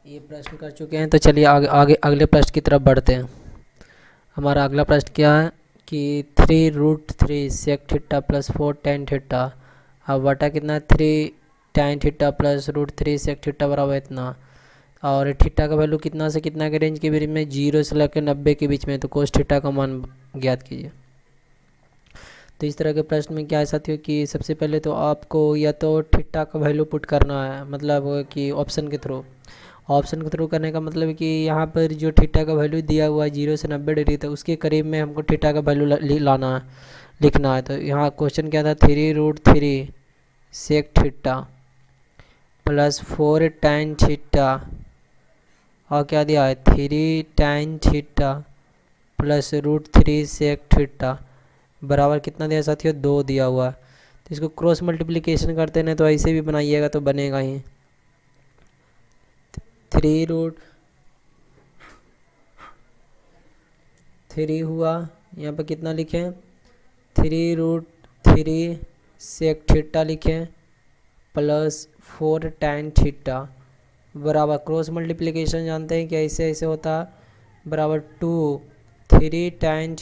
ये प्रश्न कर चुके हैं, तो चलिए आगे आगे अगले प्रश्न की तरफ बढ़ते हैं। हमारा अगला प्रश्न क्या है कि 3√3 sec theta plus 4 tan theta. अब बटा कितना, 3 tan theta plus √3 sec theta बराबर इतना। और थीटा का वैल्यू कितना से कितना के रेंज के बीच में, 0 से लेकर 90 के बीच में। तो कोस थीटा का मान ज्ञात कीजिए। तो इस तरह के प्रश्न में क्या है साथियों कि सबसे पहले तो आपको या तो थीटा का वैल्यू पुट करना है, मतलब कि ऑप्शन के थ्रू करने का मतलब है कि यहाँ पर जो थीटा का वैल्यू दिया हुआ है 0 से 90 डिग्री तक, उसके करीब में हमको थीटा का वैल्यू लाना है, लिखना है। तो यहाँ क्वेश्चन क्या था, 3√3 sec theta plus 4 tan theta, और क्या दिया है 3 tan theta plus √3 sec theta बराबर कितना दिया साथियों, 2 दिया हुआ है। तो इसको क्रॉस मल्टीप्लिकेशन करते हैं तो ऐसे भी बनाइएगा तो बनेगा ही। 3√3 हुआ, यहाँ पर कितना लिखें, 3√3 सेक थीटा लिखें प्लस 4 tan थीटा बराबर क्रॉस मल्टीप्लिकेशन जानते हैं कि ऐसे ऐसे होता है, बराबर 3 tan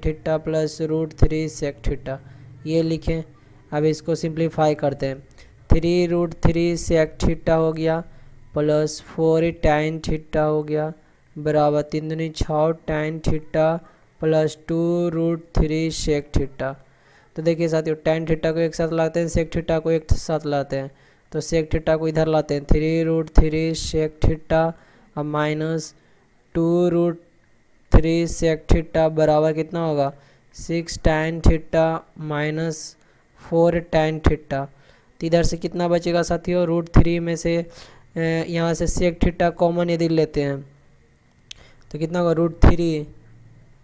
theta plus √3 sec theta, ये लिखें। अब इसको सिंप्लीफाई करते हैं, 3√3 सेक थीटा हो गया प्लस 4 tan थीटा हो गया बराबर 3 दूनी 6 tan theta plus 2√3 sec theta. तो देखिए साथियों, tan थीटा को एक साथ लाते हैं, सेक थीटा को एक साथ लाते हैं। तो सेक थीटा को इधर लाते हैं, 3√3 सेक थीटा अब माइनस 2√3 सेक थीटा बराबर कितना होगा, 6 tan theta minus 4 tan theta. तो इधर से कितना बचेगा साथियों, √3 में से यहाँ से सेक थीटा कॉमन यदि लेते हैं तो कितना होगा,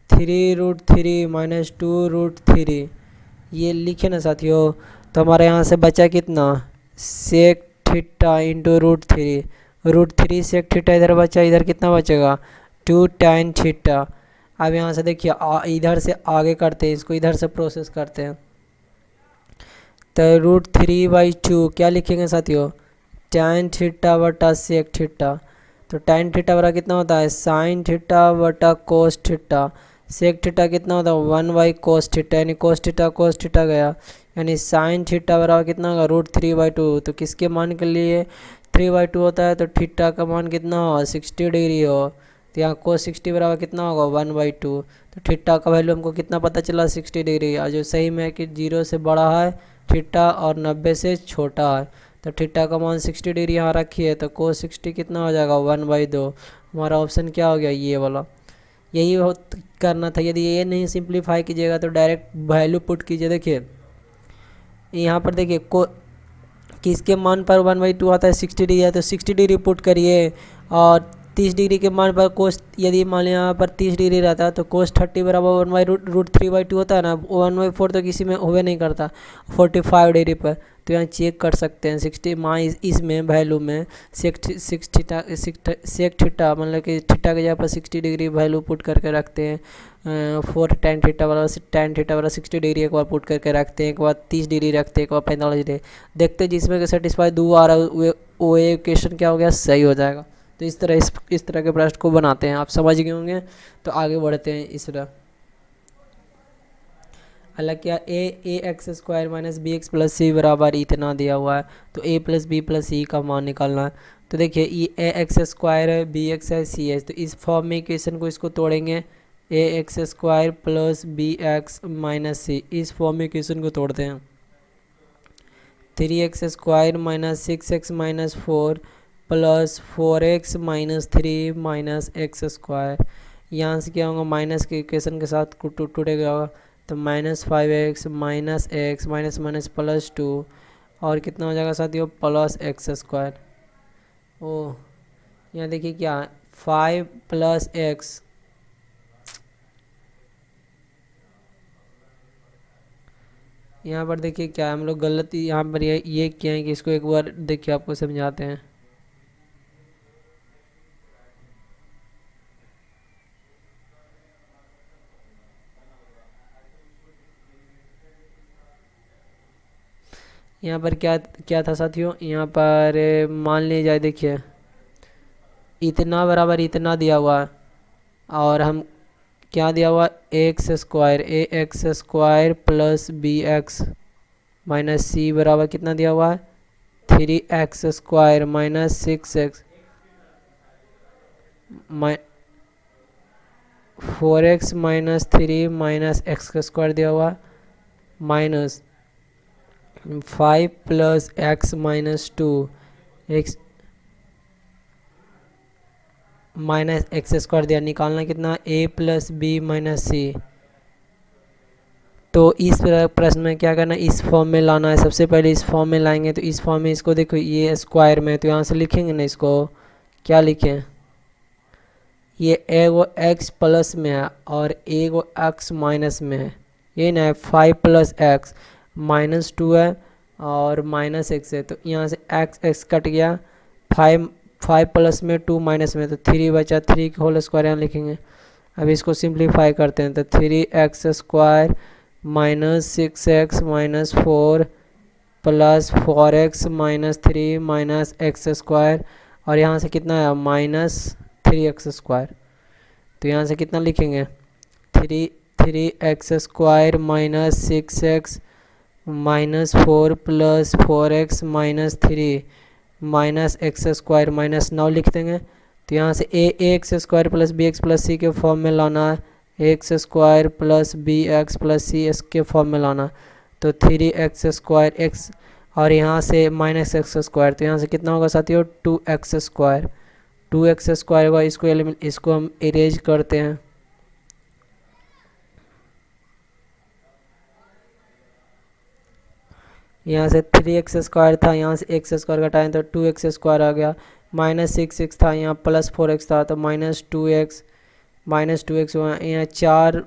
√3 माइनस 2√3, ये लिखे ना साथियों। तो हमारे यहाँ से बचा कितना, sec theta into √3 sec theta इधर बचा, इधर कितना बचेगा 2 tan थीटा। अब यहाँ से देखिए इधर से आगे करते हैं, इसको इधर से प्रोसेस करते हैं। तो √3/2 क्या लिखेंगे साथियों, tan थीटा बटा सेक थीटा। तो tan थीटा बराबर कितना होता है, साइन थीटा बटा कोस थीटा। सेक थीटा कितना होता है, 1/cos थीटा, यानी कोस थीटा गया, यानी साइन थीटा बराबर कितना होगा, √3/2। तो किसके मान के लिए 3/2 होता है, तो थीटा का मान कितना होगा, 60 डिग्री हो। तो यहाँ cos 60 बराबर कितना होगा, 1/2। तो थीटा का वैल्यू हमको कितना पता चला, 60 डिग्री। और जो सही में है कि 0 से बड़ा है थीटा और 90 से छोटा है। तो थीटा का मान 60 डिग्री यहाँ रखिए, तो cos 60 कितना हो जाएगा, 1/2। हमारा ऑप्शन क्या हो गया, ये वाला। यही करना था। यदि ये नहीं सिंप्लीफाई कीजिएगा तो डायरेक्ट वैल्यू पुट कीजिए। देखिए यहाँ पर देखिए किसके मान पर 1/2 आता है, 60 डिग्री है, तो 60 डिग्री पुट करिए। और 30 डिग्री के मान पर कोस, यदि मान लिया यहाँ पर 30 डिग्री रहता है तो कोस 30 बराबर 1/√3/2 होता है ना, 1/4 तो किसी में हुए नहीं करता 45 डिग्री पर। तो यहाँ चेक कर सकते हैं 60 मान इसमें वैल्यू में सेक थीटा मतलब कि थीटा के जगह पर 60 डिग्री वैल्यू पुट करके रखते हैं। 4 tan थीटा वाला 60 डिग्री एक बार पुट करके रखते हैं, एक बार 30 डिग्री रखते हैं, एक बार 45 डिग्री देखते हैं। जिसमें कि सेटिस्फाई दो आ रहा है वो इक्वेशन क्या हो गया, सही हो जाएगा। तो इस तरह के प्रश्न को बनाते हैं, आप समझ गए होंगे। तो आगे बढ़ते हैं। इस तरह अलग क्या, ax² माइनस bx प्लस सी बराबर इतना दिया हुआ है, तो a प्लस बी प्लस सी का मान निकालना है। तो देखिए ये ax² है, bx है, c है। तो इस फॉर्म में इक्वेशन को इसको तोड़ेंगे, ax² प्लस bx माइनस सी, इस फॉर्म में इक्वेशन को तोड़ते हैं। 3x² minus 6x minus 4 plus 4x minus 3 minus x²। यहाँ से क्या होगा, माइनस के इक्वेशन के साथ टूटेगा, तो -5x minus x minus minus plus 2 और कितना हो जाएगा साथियों, प्लस x²। ओ यहाँ देखिए क्या 5 प्लस x, यहाँ पर देखिए क्या हम लोग गलती यहाँ पर ये किया है कि इसको एक बार देखिए आपको समझाते हैं। यहाँ पर क्या क्या था साथियों, यहाँ पर मान लिया जाए, देखिए इतना बराबर इतना दिया हुआ है और हम क्या दिया हुआ X square A X square plus B X minus C बराबर कितना दिया हुआ है 3x square minus 6x 4x minus 3 minus X का स्क्वायर दिया हुआ minus 5 plus X minus 2 X minus X square दिया। निकालना कितना a plus B minus C. तो इस प्रश्न में क्या करना है इस फॉर्म में लाना है। सबसे पहले इस फॉर्म में लाएंगे तो इस फॉर्म में इसको देखो ये स्क्वायर में तो यहाँ से लिखेंगे ना इसको क्या लिखें ये एगो एक्स प्लस में है और एगो एक्स माइनस में है ये ना 5 प्लस एक्स माइनस 2 है और माइनस एक्स है तो यहाँ से एक्स एक्स कट गया 5 प्लस में 2 माइनस में तो 3 बचा 3 का होल स्क्वायर यहाँ लिखेंगे। अब इसको सिंप्लीफाई करते हैं तो 3x square minus 6x minus 4 plus 4x minus 3 minus X square और यहाँ से कितना है माइनस 3x स्क्वायर। तो यहाँ से कितना लिखेंगे 3x square minus 6x minus 4 plus 4x minus 3 minus X square minus 9 लिख देंगे। तो यहाँ से A X square plus B X plus C के फॉर्म में लाना है X square plus B X plus C एस के फॉर्म में लाना तो 3x स्क्वायर एक्स और यहाँ से माइनस एक्स स्क्वायर तो यहाँ से कितना होगा साथियों 2x स्क्वायर 2x स्क्वायर होगा। इसको हम इरेज करते हैं यहाँ से 3x स्क्वायर था यहाँ से x स्क्वायर घटाएं तो 2x स्क्वायर आ गया माइनस 6x था यहाँ प्लस 4x था तो माइनस 2x यहाँ 4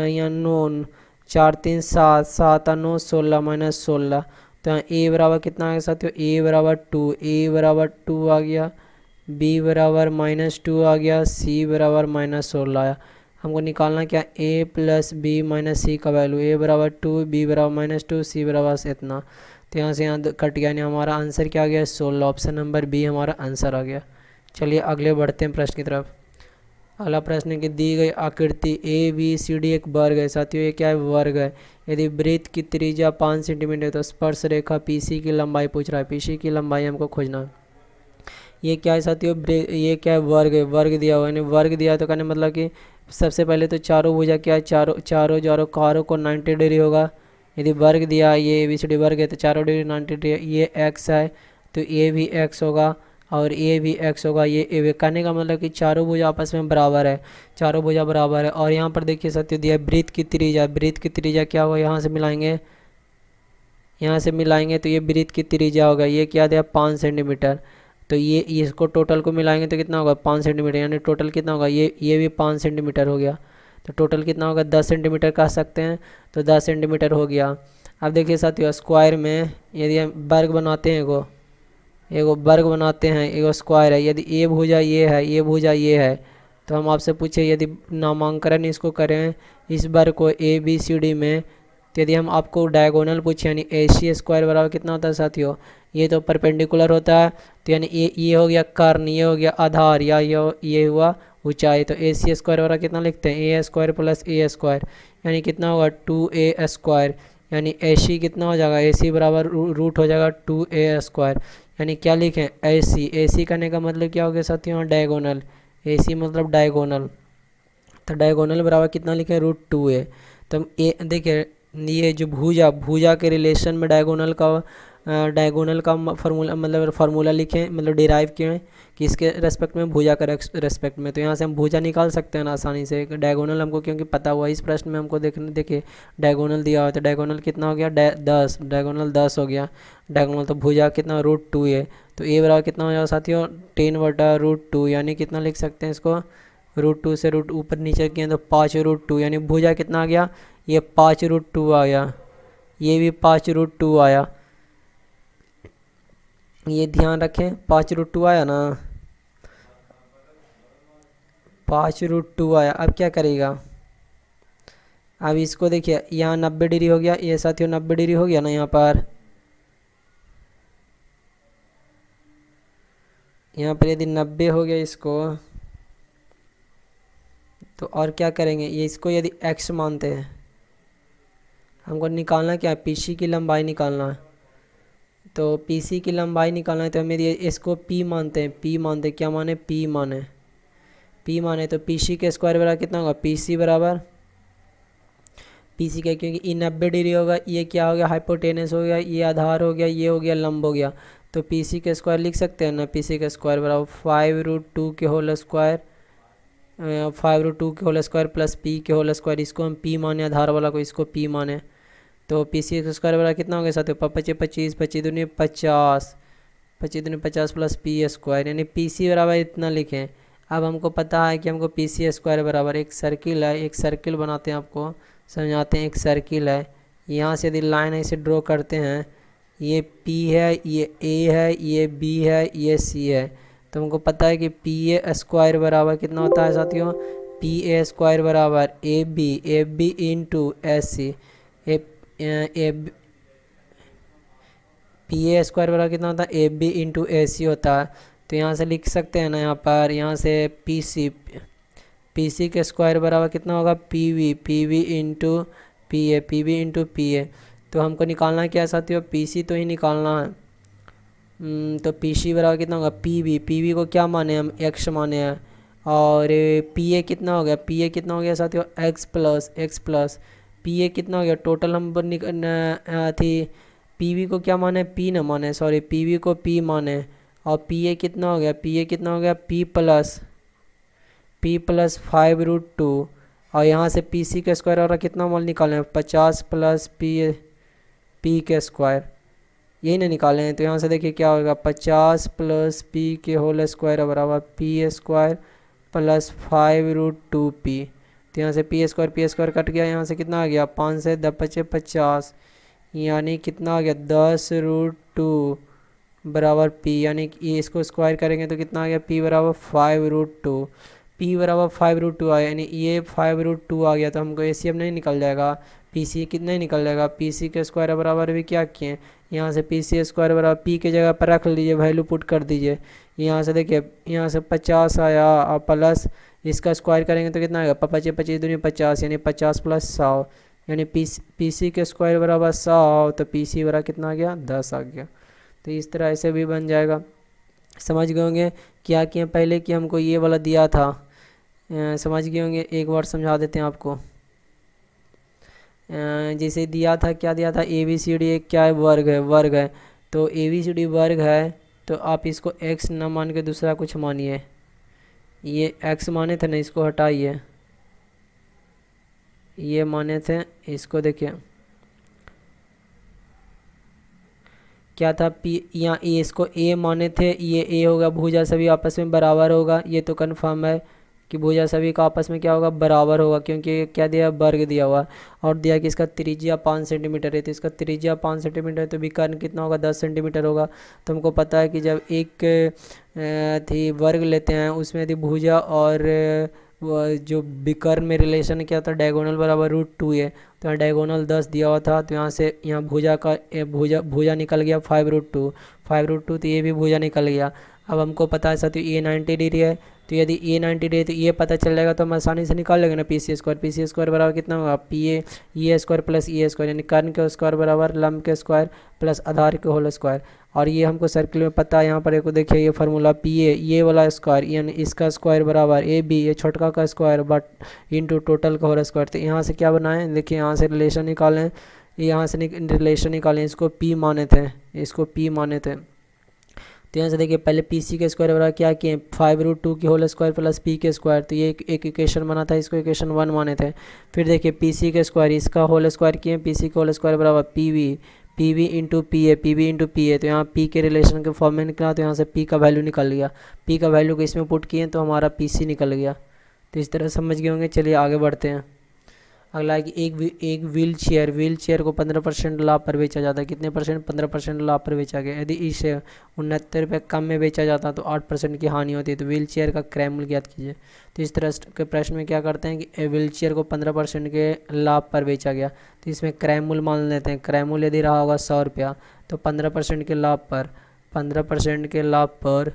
यहाँ 9 4 3 7 7 9 16 माइनस 16 तो यहाँ a बराबर कितना आ गया साथियों a बराबर 2 a बराबर 2 आ गया b बराबर माइनस 2 आ गया c बराबर माइनस 16 आया। हमको निकालना क्या a प्लस बी माइनस सी का वैल्यू a बराबर 2 b बराबर माइनस 2 c बराबर इतना तो यहाँ से यहाँ कट गया नहीं हमारा आंसर क्या आ गया 16 ऑप्शन नंबर बी हमारा आंसर आ गया। चलिए अगले बढ़ते हैं प्रश्न की तरफ। अगला प्रश्न है कि दी गई आकृति ए बी सी डी एक वर्ग है। साथियों ये क्या है वर्ग है। यदि वृत्त की त्रिज्या 5 सेंटीमीटर तो स्पर्श रेखा पीसी की लंबाई पूछ रहा है पीसी की लंबाई हमको खोजना है। ये क्या है साथियों ये क्या है वर्ग है वर्ग दिया हुआ है वर्ग दिया तो कहने मतलब कि सबसे पहले तो चारों भुजा क्या है चारों कारों को 90 डिग्री होगा। यदि वर्ग दिया ये बी सी डी वर्ग है तो चारों डिग्री 90 डिग्री ये एक्स है तो ये भी एक्स होगा और ये भी एक्स होगा ये कहने का मतलब कि चारों भुजा आपस में बराबर है चारों भुजा बराबर है। और यहाँ पर देखिए साथियों दिया वृत्त की त्रिज्या क्या होगा यहाँ से मिलाएंगे तो ये वृत्त की त्रिज्या होगा ये क्या दिया 5 सेंटीमीटर तो ये इसको टोटल को मिलाएंगे तो कितना होगा 5 सेंटीमीटर यानी टोटल कितना होगा ये भी 5 सेंटीमीटर हो गया तो टोटल कितना होगा 10 सेंटीमीटर कह सकते हैं तो 10 सेंटीमीटर हो गया। अब देखिए साथियों स्क्वायर में यदि हम वर्ग बनाते हैं एगो वर्ग बनाते हैं एगो स्क्वायर है यदि ए भुजा ये है तो हम आपसे पूछे यदि नामांकन इसको करें इस वर्ग को ए बी सी डी में तो यदि हम आपको डायगोनल पूछे यानी ए सी स्क्वायर बराबर कितना होता है साथियों ये तो परपेंडिकुलर होता है तो यानी ये हो गया कर्ण ये हो गया आधार या ये हुआ ऊंचाई तो ए सी स्क्वायर बराबर कितना लिखते हैं ए स्क्वायर प्लस ए स्क्वायर यानी कितना होगा 2a स्क्वायर यानी ए सी कितना हो जाएगा ए सी बराबर रूट हो जाएगा 2a स्क्वायर यानी क्या लिखें ए सी करने का मतलब क्या हो गया साथियों डायगोनल ए सी मतलब डायगोनल तो डायगोनल बराबर कितना लिखें √2a। तो ए देखिए ये जो भुजा के रिलेशन में डायगोनल का फार्मूला लिखें मतलब डिराइव किए कि इसके रेस्पेक्ट में भुजा का रेस्पेक्ट में तो यहाँ से हम भुजा निकाल सकते हैं ना आसानी से डायगोनल हमको क्योंकि पता हुआ इस प्रश्न में हमको देखिए डायगोनल दिया हुआ तो डायगोनल कितना हो गया 10 डायगोनल 10 हो गया डायगोनल तो भुजा कितना √2 है तो ए बराबर कितना हो जाएगा साथियों 10/√2 यानी कितना लिख सकते हैं इसको √2 से रूट ऊपर नीचे किए तो 5/√2 यानी भुजा कितना आ गया ये 5/√2 आ गया ये भी 5/√2 आया ये ध्यान रखें 5/√2 आया ना 5/√2 आया। अब क्या करेगा अब इसको देखिए यहाँ 90 डिग्री हो गया ये साथियों 90 डिग्री हो गया ना यहाँ पर यहाँ पर यदि 90 हो गया इसको, तो और क्या करेंगे, ये इसको यदि x मानते हैं, हमको निकालना क्या है, पीसी की लंबाई निकालना है। तो पीसी की लंबाई निकालना है तो हम यदि इसको p मानते हैं, p मानते क्या माने, p माने, p माने तो पीसी के स्क्वायर बराबर कितना होगा, पीसी बराबर पीसी का, क्योंकि ये 90 डिग्री होगा, ये क्या हो गया, हाइपोटेनस हो गया, ये आधार हो गया, ये हो गया लंब हो गया। तो पीसी के स्क्वायर लिख सकते हैं ना, पीसी का स्क्वायर बराबर 5√2 के होल स्क्वायर, 5√2 के होल स्क्वायर प्लस पी के होल स्क्वायर, इसको हम पी माने, आधार वाला को इसको पी माने। तो पीसी का स्क्वायर बराबर कितना हो गया साथियों, 25 25 25 दूनी 50, 25 दूनी 50 प्लस पी स्क्वायर, यानी पीसी बराबर इतना लिखें। अब हमको पता है कि हमको पीसी स्क्वायर बराबर, एक सर्किल है, एक सर्किल बनाते हैं, आपको समझाते हैं। एक सर्किल है, यहाँ से यदि लाइन ऐसे ड्रॉ करते हैं, ये P है, ये A है, ये B है, ये C है। तो हमको पता है कि PA स्क्वायर बराबर कितना होता है साथियों, PA स्क्वायर बराबर AB into SC। PA square बराबर कितना होता है, AB इंटू AC होता है। तो यहाँ से लिख सकते हैं ना, यहाँ से PC के स्क्वायर बराबर कितना होगा, PV इंटू PA। तो हमको निकालना क्या है साथियों, PC तो ही निकालना है। तो PC बराबर कितना होगा, PV को क्या माने हम, x माने हैं। और PA कितना हो गया, साथियों x प्लस PA कितना हो गया, टोटल नंबर थी, PV को क्या माने, P न माने, सॉरी PV को P माने। और PA कितना हो गया, P प्लस 5√2। और यहाँ से PC का स्क्वायर और कितना मान निकालें, 50 प्लस P के स्क्वायर, यही ना निकाले हैं। तो यहाँ से देखिए क्या होगा, 50 प्लस P के होल स्क्वायर बराबर P स्क्वायर प्लस 5√2P। तो यहाँ से P स्क्वायर कट गया, यहाँ से कितना आ गया, 5 से 10 बचे 50, यानी कितना आ गया, 10√2 बराबर P, यानी कि इसको स्क्वायर करेंगे तो कितना आ गया, P बराबर 5√2। P बराबर 5√2 आया, यानी ये 5√2 आ गया। तो हमको एसीएम नहीं निकल जाएगा, PC कितना ही निकल जाएगा, PC के स्क्वायर बराबर भी क्या किए, यहाँ से PC स्क्वायर बराबर P के जगह पर रख लीजिए, वैल्यू पुट कर दीजिए। यहाँ से देखिए, यहाँ से 50 आया और प्लस इसका स्क्वायर करेंगे तो कितना आएगा, 25 25 दूनी 50, यानी 50 प्लस 100, यानी PC के स्क्वायर बराबर 100। तो PC बराबर कितना आ गया, 10 आ गया। तो इस तरह ऐसे भी बन जाएगा। समझ गए होंगे क्या किए पहले कि हमको ये वाला दिया था, समझ गए होंगे। एक बार समझा देते हैं आपको। जैसे दिया था, क्या दिया था, ABCD एक क्या है, वर्ग है। तो ABCD वर्ग है, तो आप इसको x ना मान के दूसरा कुछ मानिए। ये x माने थे ना, इसको हटाइए, ये माने थे, इसको देखिए क्या था, P यहाँ A, इसको A माने थे, ये A होगा, भुजा सभी आपस में बराबर होगा, ये तो कन्फर्म है कि भुजा सभी का आपस में क्या होगा, बराबर होगा, क्योंकि क्या दिया, वर्ग दिया हुआ। और दिया कि इसका त्रिज्या 5 सेंटीमीटर है, तो इसका त्रिज्या 5 सेंटीमीटर है, तो विकर्ण कितना होगा, 10 सेंटीमीटर होगा। तो हमको पता है कि जब एक थी वर्ग लेते हैं, उसमें यदि भुजा और जो विकर्ण में रिलेशन क्या था, डायगोनल बराबर √2 है। तो यहाँ डायगोनल 10 दिया हुआ था, तो यहाँ से यहाँ भुजा निकल गया 5√2, तो ये भी भुजा निकल गया। अब हमको पता है साथियों ये 90 डिग्री है, तो यदि ये 90 डिग्री है तो ये पता चल जाएगा, तो हम आसानी से निकाल लेंगे ना, PC स्क्वायर बराबर कितना होगा, ए स्क्वायर प्लस E स्क्वायर, यानी कर्ण के स्क्वायर बराबर लंब के स्क्वायर प्लस आधार के होल स्क्वायर। और ये हमको सर्किल में पता है, यहाँ पर एक देखिए ये फार्मूला PA, ये वाला स्क्वायर यानी इसका स्क्वायर बराबर AB, ये छोटका का स्क्वायर बट इंटू टोटल का होल स्क्वायर। तो यहाँ से क्या बनाएं, देखिए यहाँ से रिलेशन निकालें, यहाँ से रिलेशन निकालें, इसको P माने थे। तो यहाँ से देखिए पहले PC के स्क्वायर बराबर क्या किए, 5√2 के होल स्क्वायर प्लस P के स्क्वायर, तो ये एक इक्वेशन बना था, इसको इक्वेशन 1 माने थे। फिर देखिए PC के स्क्वायर, इसका होल स्क्वायर किए, PC के होल स्क्वायर बराबर PV इंटू PA। तो यहाँ P के रिलेशन के फॉर्म में निकला, तो यहाँ से P का वैल्यू निकल गया, P का वैल्यू को इसमें पुट किए तो हमारा PC निकल गया। तो इस तरह समझ गए होंगे। चलिए आगे बढ़ते हैं। अगला है कि एक व्हील चेयर को 15% लाभ पर बेचा जाता है। कितने परसेंट, 15% लाभ पर बेचा गया। यदि इसे 69 रुपये कम में बेचा जाता तो 8% की हानि होती है। तो व्हील चेयर का क्रय मूल्य ज्ञात कीजिए। तो इस तरह के प्रश्न में क्या करते हैं कि व्हील चेयर को 15% के लाभ पर बेचा गया, तो इसमें क्रय मूल्य मान लेते हैं। क्रय मूल्य यदि रहा होगा 100 रुपया, तो 15% के लाभ पर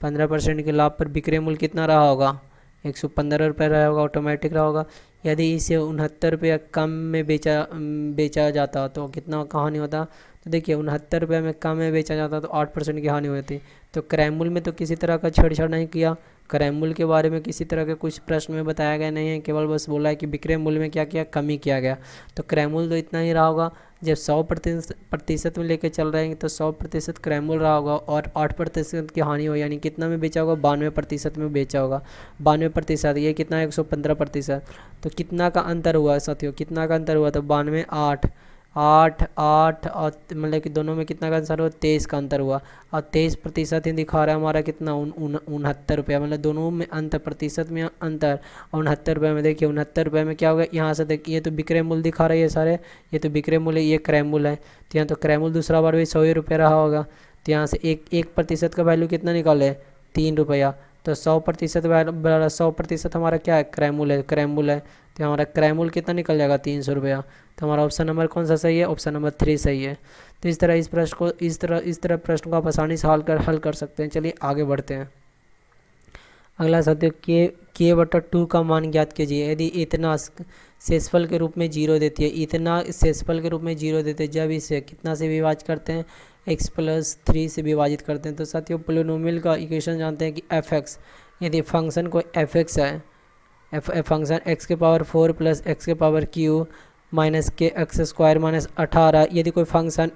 15% के लाभ पर विक्रय मूल्य कितना रहा होगा? 115 रुपये रहा होगा, ऑटोमेटिक रहा होगा। यदि इसे 69 रुपये कम में बेचा जाता तो कितना हानि होता? तो देखिए 69 रुपये में कम में बेचा जाता तो 8% की हानि होती। तो क्रय मूल्य में तो किसी तरह का छेड़छाड़ नहीं किया, क्रय मूल्य के बारे में किसी तरह के कुछ प्रश्न में बताया गया नहीं है, केवल बस बोला है कि विक्रय मूल्य में क्या किया, कमी किया गया। तो क्रय मूल्य तो इतना ही रहा होगा। जब 100% में लेके चल रहे हैं तो 100% क्रय मूल्य रहा होगा और 8% की हानि हो, यानी कितना में बेचा होगा? 92% में बेचा होगा। 92%, ये कितना है? 115%। तो कितना का अंतर हुआ साथियों? कितना का अंतर हुआ? तो 92, 8 और मतलब कि दोनों में कितना का अंतर हुआ? 23 का अंतर हुआ। और 23% ही दिखा रहा है हमारा कितना? 69 रुपया। मतलब दोनों में अंतर, प्रतिशत में अंतर। 69 रुपये में देखिए 69 रुपये में क्या होगा? यहाँ से देखिए ये तो विक्रय मूल्य दिखा रहा है, ये सारे, ये तो विक्रय मूल्य, ये क्रय मूल्य है। तो यहाँ तो क्रय मूल्य दूसरा बार भी 100 रुपये रहा होगा। तो यहाँ से 1% का वैल्यू कितना निकाले? 3 रुपया। तो 100% 100% हमारा क्या है? क्रय मूल्य है, क्रय मूल्य है। तो हमारा क्रय मूल्य कितना निकल जाएगा? 300 रुपया। तो हमारा ऑप्शन नंबर कौन सा सही है? ऑप्शन नंबर 3 सही है। तो इस तरह प्रश्न को आप आसानी से हल कर सकते हैं। चलिए आगे बढ़ते हैं। अगला साथियों, k/2 का मान ज्ञात कीजिए। यदि इतना शेषफल के रूप में 0 देती है, इतना शेषफल के रूप में 0 देते हैं, जब इसे कितना से विभाजित करते हैं? x+3 से विभाजित करते हैं। तो साथियों पोलिनोमियल का इक्वेशन जानते हैं कि fx, यदि फंक्शन को fx है, function x⁴ plus x³ minus (k(x²) - 18), यदि कोई फंक्शन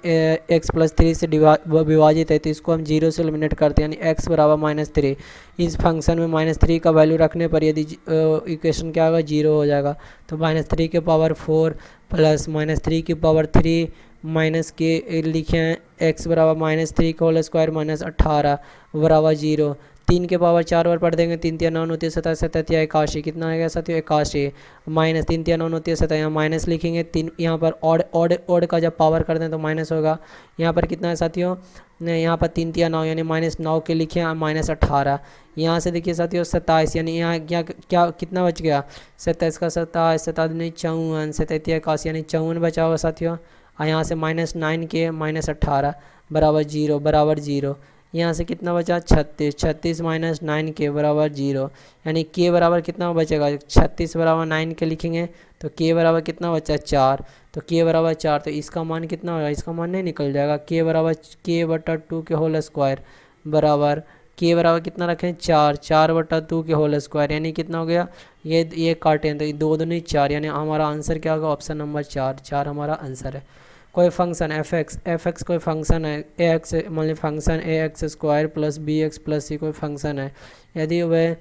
x+3 से विभाजित है तो इसको हम 0 से एलिमिनेट करते हैं, यानी x = -3। इस फंक्शन में -3 का वैल्यू रखने पर यदि इक्वेशन क्या होगा? 0 हो जाएगा। तो -3⁴ प्लस -3⁴ माइनस के लिखे हैं x = -3² - 18 बराबर 0। 3 के पावर 4 बार पढ़ देंगे, 3 × 9 = 27, 27 × 81, कितना आएगा साथियों? 81 माइनस 3 × 9 = 27, यहाँ माइनस लिखेंगे। 3 यहाँ पर ऑड का जब पावर कर दें तो माइनस होगा। यहाँ पर कितना है साथियों? यहाँ पर 3 × 9 यानी -9 के लिखे -18। यहाँ से देखिए साथियों 27, यानी यहाँ क्या कितना बच गया? 27 का 27, 27 × 54, 27 × 81 यानी 54 बचा होगा साथियों। और यहाँ से -9 के -18 बराबर 0। यहाँ से कितना बचा? 36, 36 - 9 के बराबर 0, यानी k बराबर कितना बचेगा? 36 = 9 के लिखेंगे तो k बराबर कितना बचा? 4। तो k बराबर 4, तो इसका मान कितना होगा? इसका मान नहीं निकल जाएगा। k बराबर k/2 के होल स्क्वायर बराबर k बराबर कितना रखें? 4, 4/2 के होल स्क्वायर, यानी कितना हो गया? ये काटें तो 2 दूनी 4, यानी हमारा आंसर क्या होगा? ऑप्शन नंबर 4 हमारा आंसर है। कोई फंक्शन fx कोई फंक्शन है, ax मतलब फंक्शन ax² + bx + c कोई फंक्शन है। यदि वह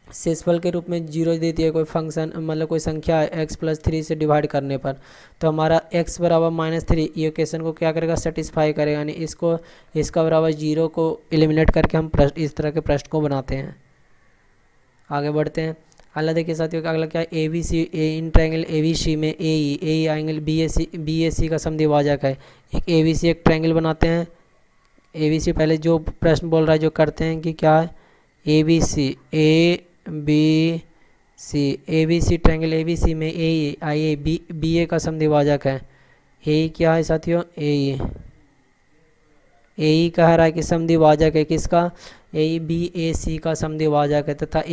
शेषफल के रूप में 0 देती है, कोई फंक्शन मतलब कोई संख्या है x+3 से डिवाइड करने पर, तो हमारा x = -3 ये इक्वेशन को क्या करेगा? सेटिस्फाई करेगा, यानी इसका बराबर 0 को एलिमिनेट करके हम इस तरह के प्रश्न को बनाते हैं। आगे बढ़ते हैं। अगला देखिए साथियों, अगला क्या है? ABC इन ट्रायंगल ABC में AE एंगल BAC का समद्विभाजक है। एक ABC एक ट्रायंगल बनाते हैं। ABC पहले जो प्रश्न बोल रहा है जो करते हैं कि क्या है? ABC ट्रायंगल ABC में AE BA का समद्विभाजक है। AE क्या है साथियों? AE कह रहा है कि समद्विभाजक है किसका? AE BAC का समद्विभाजक है, तथा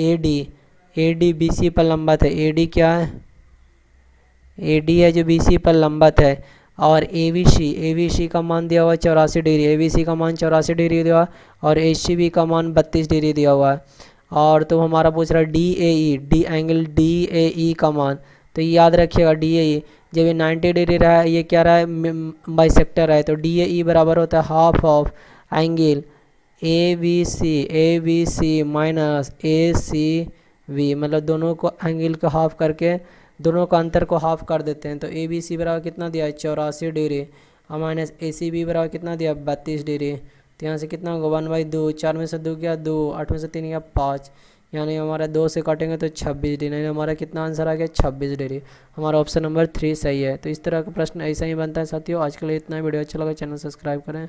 AD BC पर लंबवत है। AD क्या है? AD है जो BC पर लंबवत है। और ABC का मान दिया हुआ है 84 डिग्री, ABC का मान 84 डिग्री दिया हुआ है, और HCB का मान 32 डिग्री दिया हुआ है। और तो हमारा पूछ रहा है DAE एंगल DAE का मान, तो याद रखिएगा DAE जब ये 90 डिग्री रहा है, ये क्या रहा है? बाइसेक्टर है, तो DAE बराबर होता है half of angle ABC minus ACB, मतलब दोनों को एंगल को हाफ करके दोनों का अंतर को हाफ कर देते हैं। तो ABC बराबर कितना दिया है? 84 डिग्री, और माइनस ACB बराबर कितना दिया? 32 डिग्री। तो यहाँ से कितना होगा? 1/2, 4 में से 2 गया 2, 8 में से 3 गया 5, यानी हमारा 2 से काटेंगे तो 26 डिग्री, यानी हमारा कितना आंसर आ गया? 26 डिग्री। हमारा ऑप्शन नंबर 3 सही है। तो इस तरह का प्रश्न ऐसा ही बनता है साथियों। आज के लिए इतना ही। वीडियो अच्छा लगा चैनल सब्सक्राइब करें।